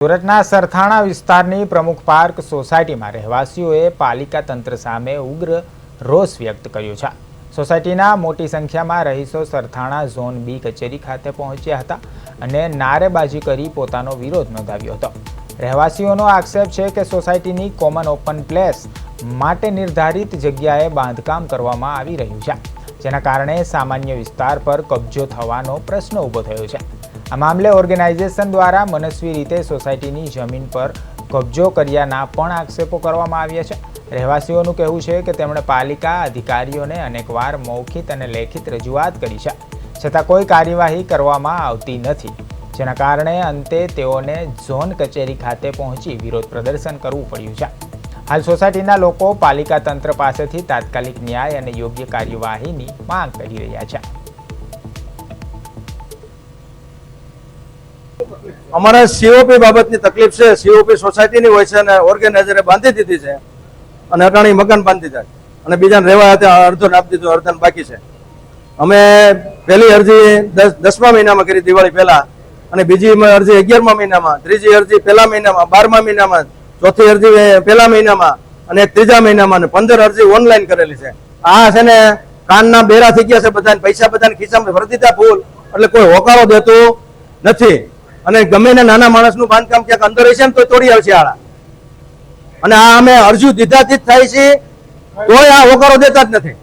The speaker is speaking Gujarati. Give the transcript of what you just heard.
સુરતના સરથાણા વિસ્તારની પ્રમુખ પાર્ક સોસાયટીમાં રહેવાસીઓએ પાલિકા તંત્ર સામે ઉગ્ર રોષ વ્યક્ત કર્યો છે। સોસાયટીના મોટી સંખ્યામાં રહીશો સરથાણા ઝોન બી કચેરી ખાતે પહોંચ્યા હતા અને નારેબાજી કરી પોતાનો વિરોધ નોંધાવ્યો હતો। રહેવાસીઓનો આક્ષેપ છે કે સોસાયટીની કોમન ઓપન પ્લેસ માટે નિર્ધારિત જગ્યાએ બાંધકામ કરવામાં આવી રહ્યું છે, જેના કારણે સામાન્ય વિસ્તાર પર કબજો થવાનો પ્રશ્ન ઊભો થયો છે। આ મામલે ઓર્ગેનાઇઝેશન દ્વારા મનસ્વી રીતે સોસાયટીની જમીન પર કબજો કર્યાના પણ આક્ષેપો કરવામાં આવ્યા છે। રહેવાસીઓનું કહેવું છે કે તેમણે પાલિકા અધિકારીઓને અનેકવાર મૌખિક અને લેખિત રજૂઆત કરી છે, છતાં કોઈ કાર્યવાહી કરવામાં આવતી નથી, જેના કારણે અંતે તેઓને ઝોન કચેરી ખાતે પહોંચી વિરોધ પ્રદર્શન કરવું પડ્યું છે। હાલ સોસાયટીના લોકો પાલિકા તંત્ર પાસેથી તાત્કાલિક ન્યાય અને યોગ્ય કાર્યવાહીની માંગ કરી રહ્યા છે। અમારા સીઓપી બાબતની તકલીફ છે। સીઓપી સોસાયટીની હોય છે અને ઓર્ગેનાઇઝરે બાંધી દીધી છે અને અટાણી મકાન બાંધી દીધા અને બીજાને રહેવા હતા, અડધો આપી દીધું, અડધા બાકી છે। અમે પહેલી અરજી 10મા મહિનામાં કરી દિવાળી પહેલા, અને બીજી અરજી 11મા મહિનામાં, ત્રીજી અરજી પહેલા મહિનામાં, 12મા મહિનામાં, ચોથી અરજી પહેલા મહિનામાં અને ત્રીજા મહિનામાં, અને 15 અરજી ઓનલાઈન કરેલી છે। આ છે ને કાનના બેરા થઈ ગયા છે બધાને, પૈસા બધાને ખિસ્સામાં ભરી દીધા ફૂલ, એટલે કોઈ હોકારો દેતું નથી। અને ગમે ને નાના માણસનું બાંધકામ ક્યાંક અંદર હશે ને તો તોડી આવશે આળા, અને આ અમે અરજી દીધાથી જ થાય છે, તોય આ હોકારો દેતા જ નથી।